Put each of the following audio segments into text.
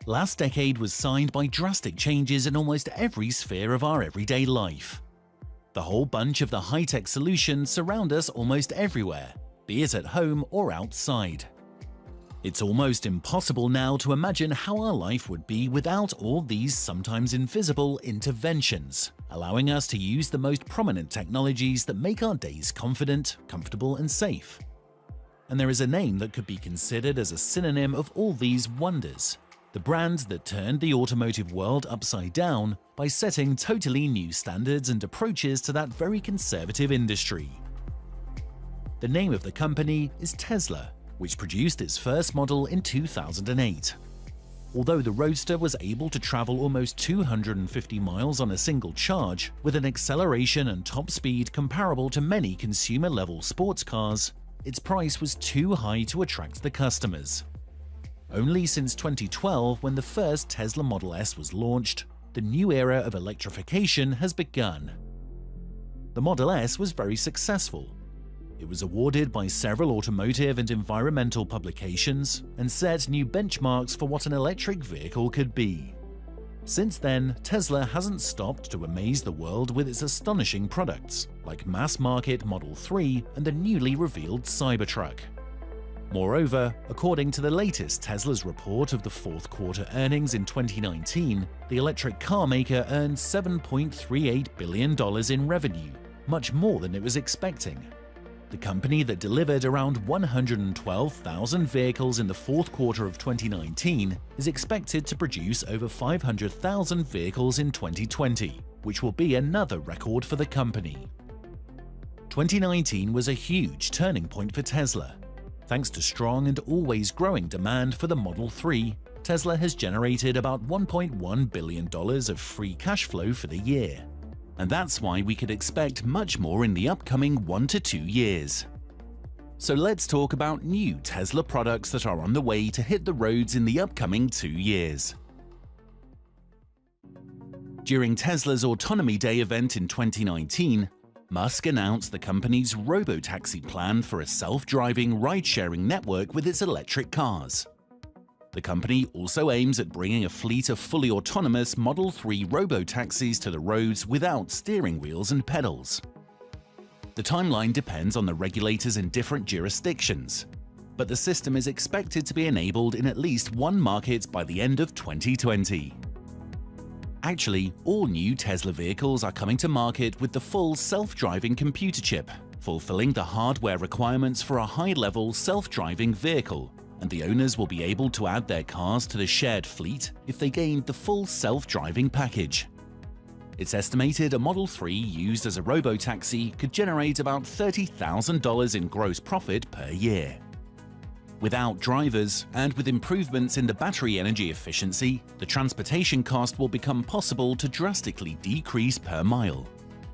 Last decade was signed by drastic changes in almost every sphere of our everyday life. The whole bunch of the high-tech solutions surround us almost everywhere, be it at home or outside. It's almost impossible now to imagine how our life would be without all these sometimes invisible interventions, allowing us to use the most prominent technologies that make our days confident, comfortable and safe. And there is a name that could be considered as a synonym of all these wonders. The brand that turned the automotive world upside down by setting totally new standards and approaches to that very conservative industry. The name of the company is Tesla, which produced its first model in 2008. Although the Roadster was able to travel almost 250 miles on a single charge, with an acceleration and top speed comparable to many consumer-level sports cars, its price was too high to attract the customers. Only since 2012, when the first Tesla Model S was launched, the new era of electrification has begun. The Model S was very successful. It was awarded by several automotive and environmental publications and set new benchmarks for what an electric vehicle could be. Since then, Tesla hasn't stopped to amaze the world with its astonishing products, like mass-market Model 3 and the newly revealed Cybertruck. Moreover, according to the latest Tesla's report of the fourth quarter earnings in 2019, the electric car maker earned $7.38 billion in revenue, much more than it was expecting. The company that delivered around 112,000 vehicles in the fourth quarter of 2019 is expected to produce over 500,000 vehicles in 2020, which will be another record for the company. 2019 was a huge turning point for Tesla. Thanks to strong and always growing demand for the Model 3, Tesla has generated about $1.1 billion of free cash flow for the year. And that's why we could expect much more in the upcoming 1 to 2 years. So let's talk about new Tesla products that are on the way to hit the roads in the upcoming 2 years. During Tesla's Autonomy Day event in 2019, Musk announced the company's Robotaxi plan for a self-driving ride-sharing network with its electric cars. The company also aims at bringing a fleet of fully autonomous Model 3 Robotaxis to the roads without steering wheels and pedals. The timeline depends on the regulators in different jurisdictions, but the system is expected to be enabled in at least one market by the end of 2020. Actually, all new Tesla vehicles are coming to market with the full self-driving computer chip, fulfilling the hardware requirements for a high-level self-driving vehicle, and the owners will be able to add their cars to the shared fleet if they gain the full self-driving package. It's estimated a Model 3 used as a robotaxi could generate about $30,000 in gross profit per year. Without drivers, and with improvements in the battery energy efficiency, the transportation cost will become possible to drastically decrease per mile.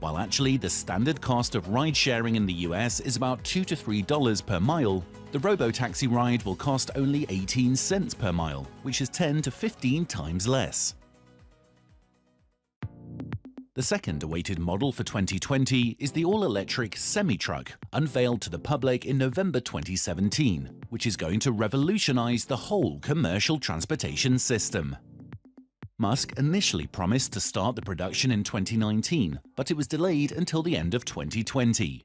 While actually the standard cost of ride-sharing in the US is about $2 to $3 per mile, the robotaxi ride will cost only 18 cents per mile, which is 10 to 15 times less. The second awaited model for 2020 is the all-electric semi-truck, unveiled to the public in November 2017, which is going to revolutionize the whole commercial transportation system. Musk initially promised to start the production in 2019, but it was delayed until the end of 2020.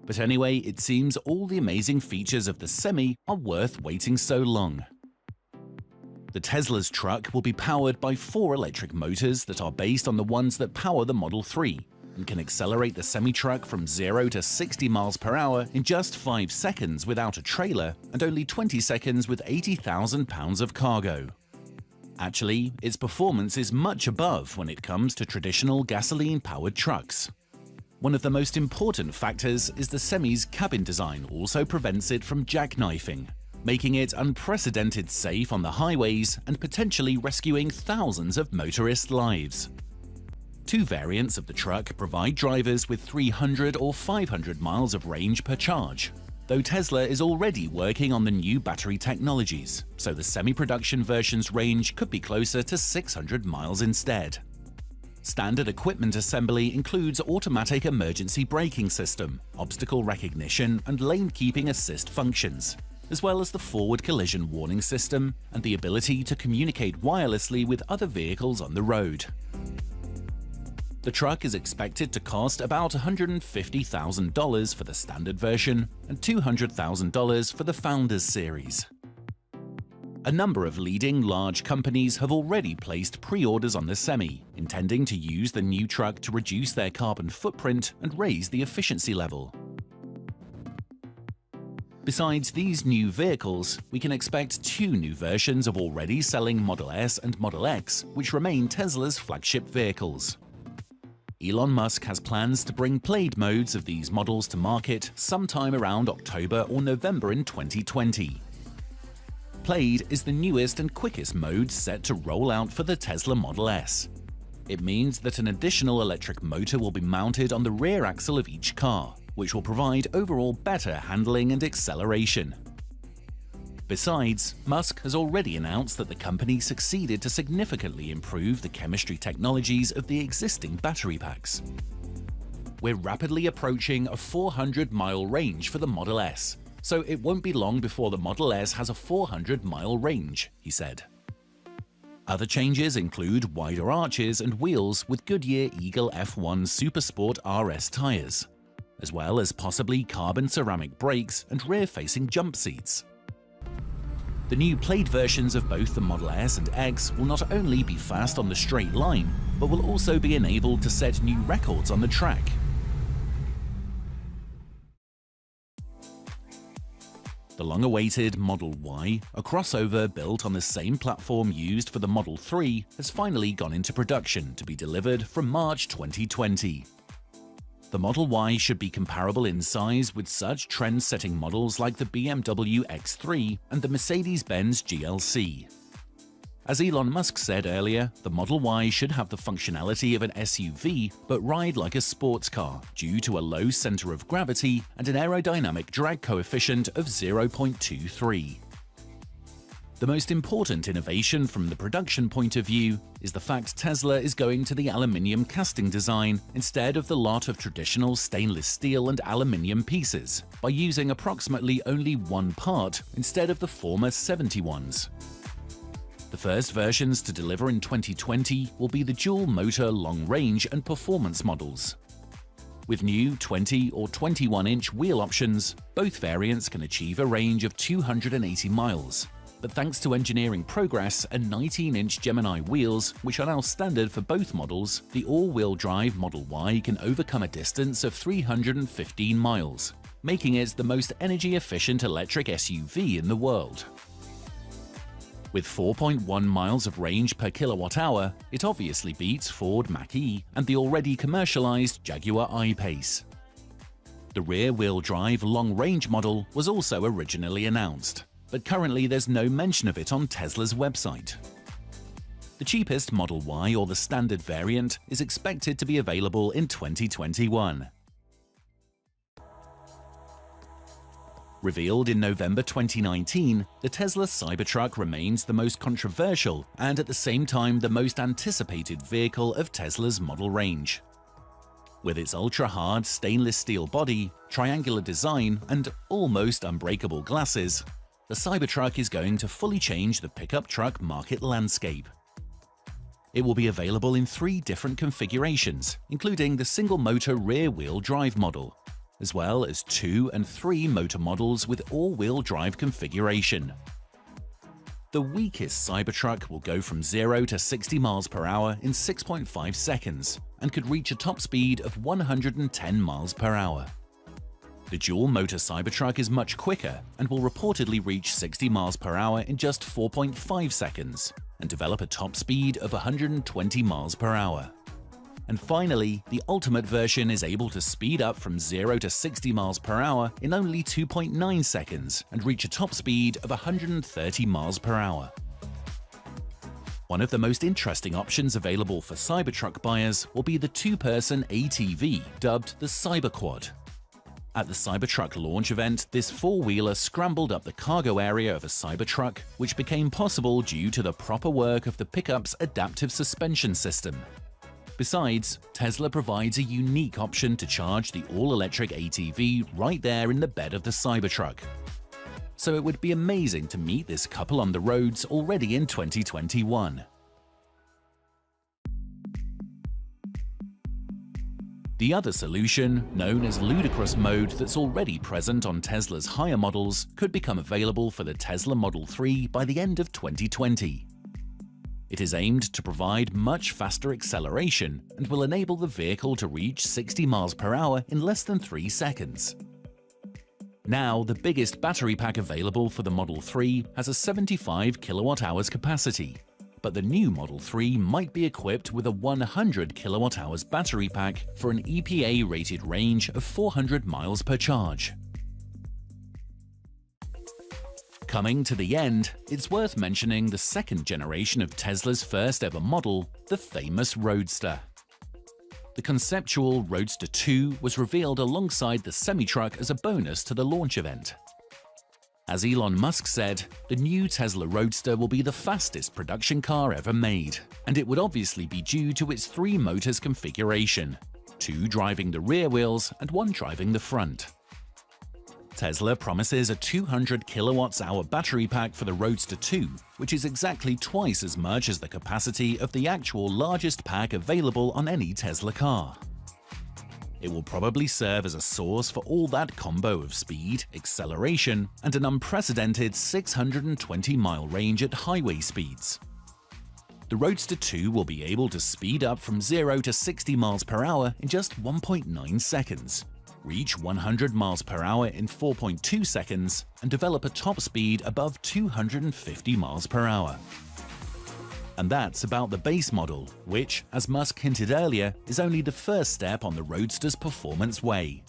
But anyway, it seems all the amazing features of the Semi are worth waiting so long. The Tesla's truck will be powered by 4 electric motors that are based on the ones that power the Model 3, and can accelerate the semi-truck from 0 to 60 miles per hour in just 5 seconds without a trailer, and only 20 seconds with 80,000 pounds of cargo. Actually, its performance is much above when it comes to traditional gasoline-powered trucks. One of the most important factors is the Semi's cabin design also prevents it from jackknifing, making it unprecedented safe on the highways and potentially rescuing thousands of motorist lives. 2 variants of the truck provide drivers with 300 or 500 miles of range per charge, though Tesla is already working on the new battery technologies, so the semi-production version's range could be closer to 600 miles instead. Standard equipment assembly includes automatic emergency braking system, obstacle recognition, and lane keeping assist functions. as well as the forward collision warning system and the ability to communicate wirelessly with other vehicles on the road. The truck is expected to cost about $150,000 for the standard version and $200,000 for the Founders series. A number of leading large companies have already placed pre-orders on the Semi, intending to use the new truck to reduce their carbon footprint and raise the efficiency level. Besides these new vehicles, we can expect 2 new versions of already selling Model S and Model X, which remain Tesla's flagship vehicles. Elon Musk has plans to bring Plaid modes of these models to market sometime around October or November in 2020. Plaid is the newest and quickest mode set to roll out for the Tesla Model S. It means that an additional electric motor will be mounted on the rear axle of each car, which will provide overall better handling and acceleration. Besides, Musk has already announced that the company succeeded to significantly improve the chemistry technologies of the existing battery packs. We're rapidly approaching a 400-mile range for the Model S, so it won't be long before the Model S has a 400-mile range, he said. Other changes include wider arches and wheels with Goodyear Eagle F1 Supersport RS tires, as well as possibly carbon ceramic brakes and rear-facing jump seats. The new Plaid versions of both the Model S and X will not only be fast on the straight line, but will also be enabled to set new records on the track. The long-awaited Model Y, a crossover built on the same platform used for the Model 3, has finally gone into production to be delivered from March 2020. The Model Y should be comparable in size with such trend-setting models like the BMW X3 and the Mercedes-Benz GLC. As Elon Musk said earlier, the Model Y should have the functionality of an SUV but ride like a sports car due to a low center of gravity and an aerodynamic drag coefficient of 0.23. The most important innovation from the production point of view is the fact Tesla is going to the aluminium casting design instead of the lot of traditional stainless steel and aluminium pieces, by using approximately only one part instead of the former 70 ones. The first versions to deliver in 2020 will be the dual-motor long-range and performance models. With new 20 or 21-inch wheel options, both variants can achieve a range of 280 miles. But thanks to engineering progress and 19-inch Gemini wheels, which are now standard for both models, the all-wheel drive Model Y can overcome a distance of 315 miles, making it the most energy-efficient electric SUV in the world. With 4.1 miles of range per kilowatt-hour, it obviously beats Ford Mach-E and the already commercialized Jaguar I-Pace. The rear-wheel drive long-range model was also originally announced, but currently there's no mention of it on Tesla's website. The cheapest Model Y or the standard variant is expected to be available in 2021. Revealed in November 2019, the Tesla Cybertruck remains the most controversial and at the same time the most anticipated vehicle of Tesla's model range. With its ultra-hard stainless steel body, triangular design, and almost unbreakable glasses, the Cybertruck is going to fully change the pickup truck market landscape. It will be available in 3 different configurations, including the single-motor rear-wheel drive model, as well as 2 and 3 motor models with all-wheel drive configuration. The weakest Cybertruck will go from 0 to 60 miles per hour in 6.5 seconds and could reach a top speed of 110 miles per hour. The dual-motor Cybertruck is much quicker and will reportedly reach 60 miles per hour in just 4.5 seconds and develop a top speed of 120 miles per hour. And finally, the Ultimate version is able to speed up from 0 to 60 miles per hour in only 2.9 seconds and reach a top speed of 130 miles per hour. One of the most interesting options available for Cybertruck buyers will be the 2-person ATV dubbed the Cyberquad. At the Cybertruck launch event, this 4-wheeler scrambled up the cargo area of a Cybertruck, which became possible due to the proper work of the pickup's adaptive suspension system. Besides, Tesla provides a unique option to charge the all-electric ATV right there in the bed of the Cybertruck. so it would be amazing to meet this couple on the roads already in 2021. The other solution, known as Ludicrous mode that's already present on Tesla's higher models, could become available for the Tesla Model 3 by the end of 2020. It is aimed to provide much faster acceleration and will enable the vehicle to reach 60 miles per hour in less than 3 seconds. Now, the biggest battery pack available for the Model 3 has a 75 kilowatt-hours capacity, but the new Model 3 might be equipped with a 100 kilowatt-hours battery pack for an EPA-rated range of 400 miles per charge. Coming to the end, it's worth mentioning the second generation of Tesla's first ever model, the famous Roadster. The conceptual Roadster 2 was revealed alongside the semi-truck as a bonus to the launch event. As Elon Musk said, the new Tesla Roadster will be the fastest production car ever made, and it would obviously be due to its 3 motors configuration, 2 driving the rear wheels and 1 driving the front. Tesla promises a 200 kilowatt-hour battery pack for the Roadster 2, which is exactly twice as much as the capacity of the actual largest pack available on any Tesla car. It will probably serve as a source for all that combo of speed, acceleration, and an unprecedented 620-mile range at highway speeds. The Roadster 2 will be able to speed up from 0 to 60 miles per hour in just 1.9 seconds, reach 100 miles per hour in 4.2 seconds, and develop a top speed above 250 miles per hour. And that's about the base model, which, as Musk hinted earlier, is only the first step on the Roadster's performance way.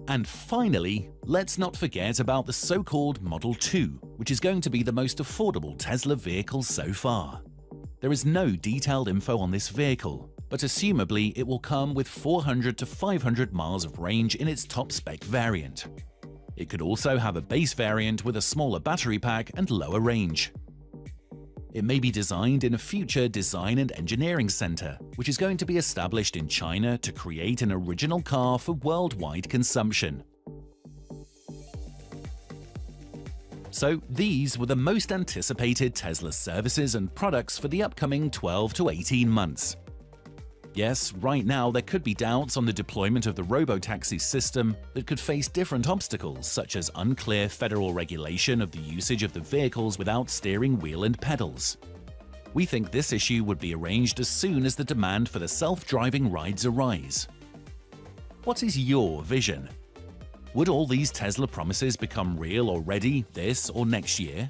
And finally, let's not forget about the so-called Model 2, which is going to be the most affordable Tesla vehicle so far. There is no detailed info on this vehicle, but assumably it will come with 400 to 500 miles of range in its top-spec variant. It could also have a base variant with a smaller battery pack and lower range. It may be designed in a future design and engineering center, which is going to be established in China to create an original car for worldwide consumption. So these were the most anticipated Tesla services and products for the upcoming 12 to 18 months. Yes, right now there could be doubts on the deployment of the Robotaxis system that could face different obstacles such as unclear federal regulation of the usage of the vehicles without steering wheel and pedals. We think this issue would be arranged as soon as the demand for the self-driving rides arise. What is your vision? Would all these Tesla promises become real already this or next year?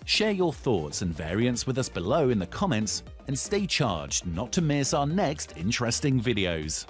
Share your thoughts and variants with us below in the comments, and stay charged not to miss our next interesting videos.